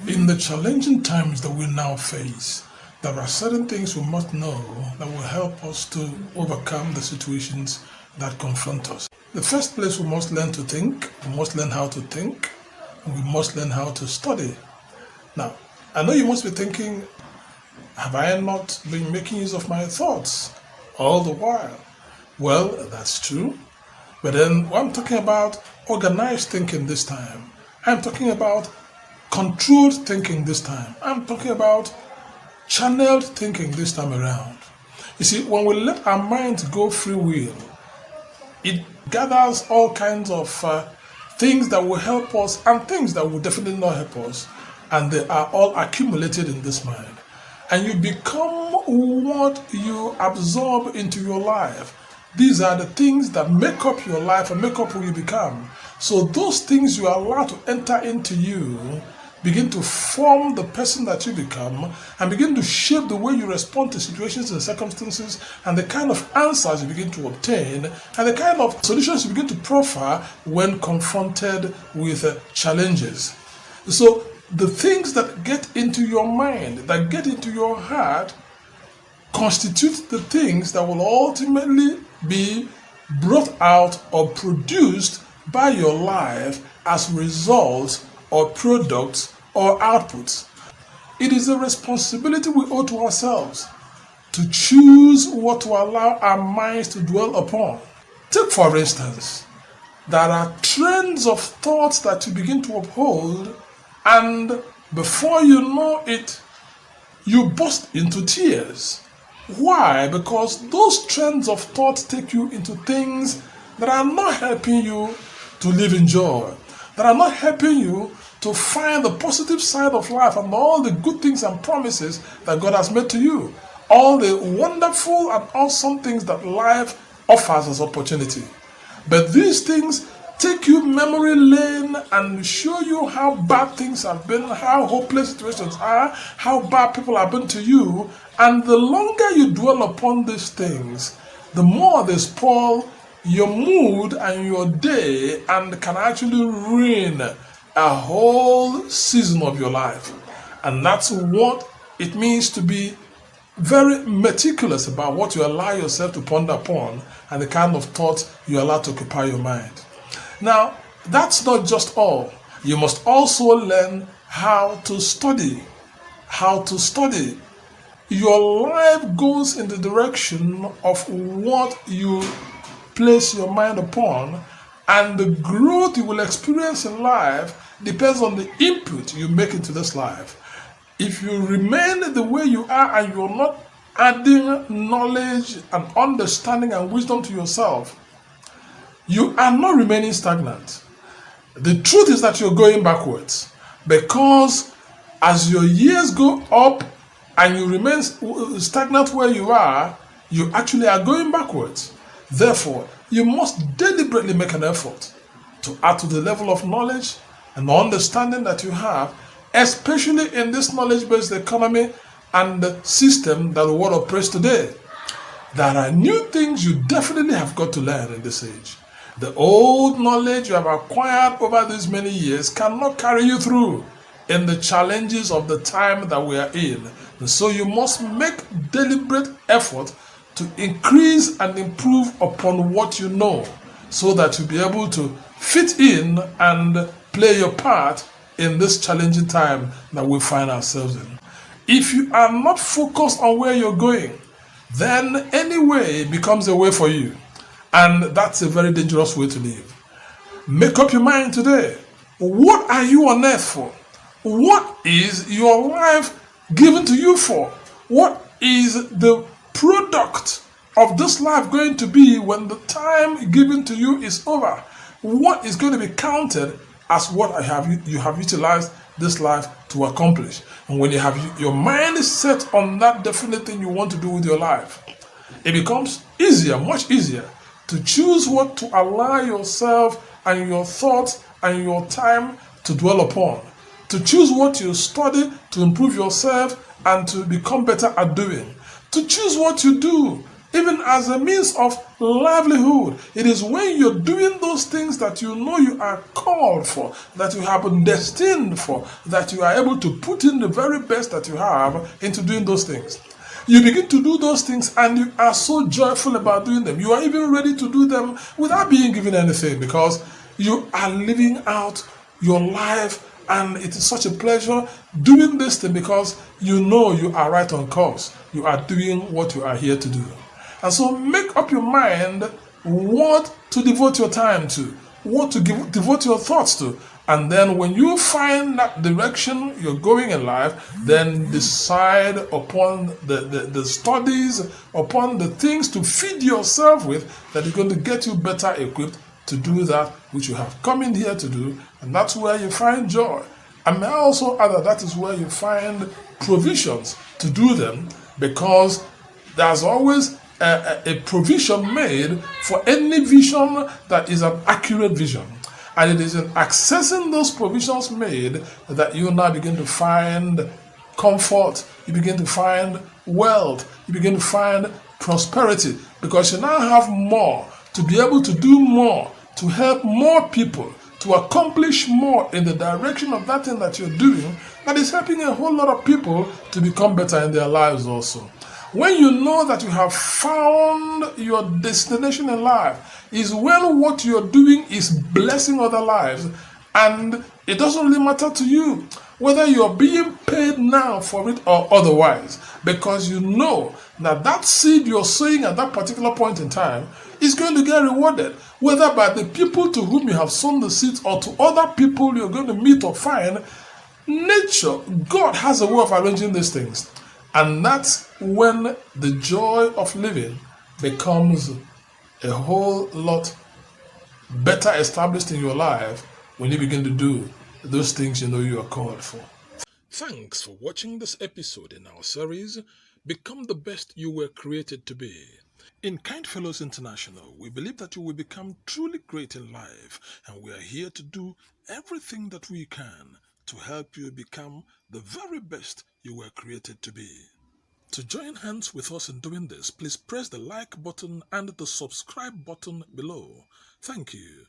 In the challenging times that we now face, there are certain things we must know that will help us to overcome the situations that confront us. The first place we must learn to think, we must learn how to think, and we must learn how to study. Now, I know you must be thinking, have I not been making use of my thoughts all the while? Well, that's true. But then I'm talking about organized thinking this time. I'm talking about controlled thinking this time. I'm talking about channeled thinking this time around. You see, when we let our minds go free will, it gathers all kinds of things that will help us and things that will definitely not help us. And they are all accumulated in this mind. And you become what you absorb into your life. These are the things that make up your life and make up who you become. So those things you allow to enter into you begin to form the person that you become and begin to shape the way you respond to situations and circumstances and the kind of answers you begin to obtain and the kind of solutions you begin to proffer when confronted with challenges. So the things that get into your mind, that get into your heart, constitute the things that will ultimately be brought out or produced by your life as results or products or outputs. It is a responsibility we owe to ourselves to choose what to allow our minds to dwell upon. Take for instance, there are trends of thoughts that you begin to uphold, and before you know it, you burst into tears. Why? Because those trends of thought take you into things that are not helping you to live in joy, that are not helping you to find the positive side of life and all the good things and promises that God has made to you, all the wonderful and awesome things that life offers as opportunity. But these things take you memory lane and show you how bad things have been, how hopeless situations are, how bad people have been to you. And the longer you dwell upon these things, the more they spoil your mood and your day and can actually ruin a whole season of your life. And that's what it means to be very meticulous about what you allow yourself to ponder upon and the kind of thoughts you allow to occupy your mind. Now, that's not just all. You must also learn how to study. How to study. Your life goes in the direction of what you place your mind upon, and the growth you will experience in life depends on the input you make into this life. If you remain the way you are and you're not adding knowledge and understanding and wisdom to yourself, you are not remaining stagnant. The truth is that you're going backwards, because as your years go up and you remain stagnant where you are, you actually are going backwards. Therefore, you must deliberately make an effort to add to the level of knowledge and understanding that you have, especially in this knowledge-based economy and the system that the world operates today. There are new things you definitely have got to learn in this age. The old knowledge you have acquired over these many years cannot carry you through in the challenges of the time that we are in. And so you must make deliberate effort to increase and improve upon what you know, so that you'll be able to fit in and play your part in this challenging time that we find ourselves in. If you are not focused on where you're going, then any way becomes a way for you. And that's a very dangerous way to live. Make up your mind today. What are you on earth for? What is your life given to you for? What is the product of this life going to be when the time given to you is over? What is going to be counted as what you have utilized this life to accomplish? And when you have your mind is set on that definite thing you want to do with your life, it becomes easier, much easier, to choose what to allow yourself and your thoughts and your time to dwell upon, to choose what you study to improve yourself and to become better at doing, to choose what you do even as a means of livelihood. It is when you're doing those things that you know you are called for, that you have been destined for, that you are able to put in the very best that you have into doing those things. You begin to do those things and you are so joyful about doing them. You are even ready to do them without being given anything because you are living out your life, and it is such a pleasure doing this thing because you know you are right on course. You are doing what you are here to do. And so make up your mind what to devote your time to, what to devote your thoughts to. And then when you find that direction you're going in life, then decide upon the studies, upon the things to feed yourself with that is going to get you better equipped to do that which you have come in here to do. And that's where you find joy. And may I also add that is where you find provisions to do them, because there's always a provision made for any vision that is an accurate vision. And it is in accessing those provisions made that you now begin to find comfort, you begin to find wealth, you begin to find prosperity, because you now have more to be able to do more, to help more people, to accomplish more in the direction of that thing that you're doing that is helping a whole lot of people to become better in their lives also. When you know that you have found your destination in life is when what you're doing is blessing other lives, and it doesn't really matter to you whether you're being paid now for it or otherwise, because you know that that seed you're sowing at that particular point in time is going to get rewarded, whether by the people to whom you have sown the seeds or to other people you're going to meet or find. Nature, God has a way of arranging these things. And that's when the joy of living becomes a whole lot better established in your life when you begin to do those things you know you are called for. Thanks for watching this episode in our series, Become the Best You Were Created to Be. In Kind Fellows International, we believe that you will become truly great in life, and we are here to do everything that we can to help you become the very best you were created to be. To join hands with us in doing this, please press the like button and the subscribe button below. Thank you.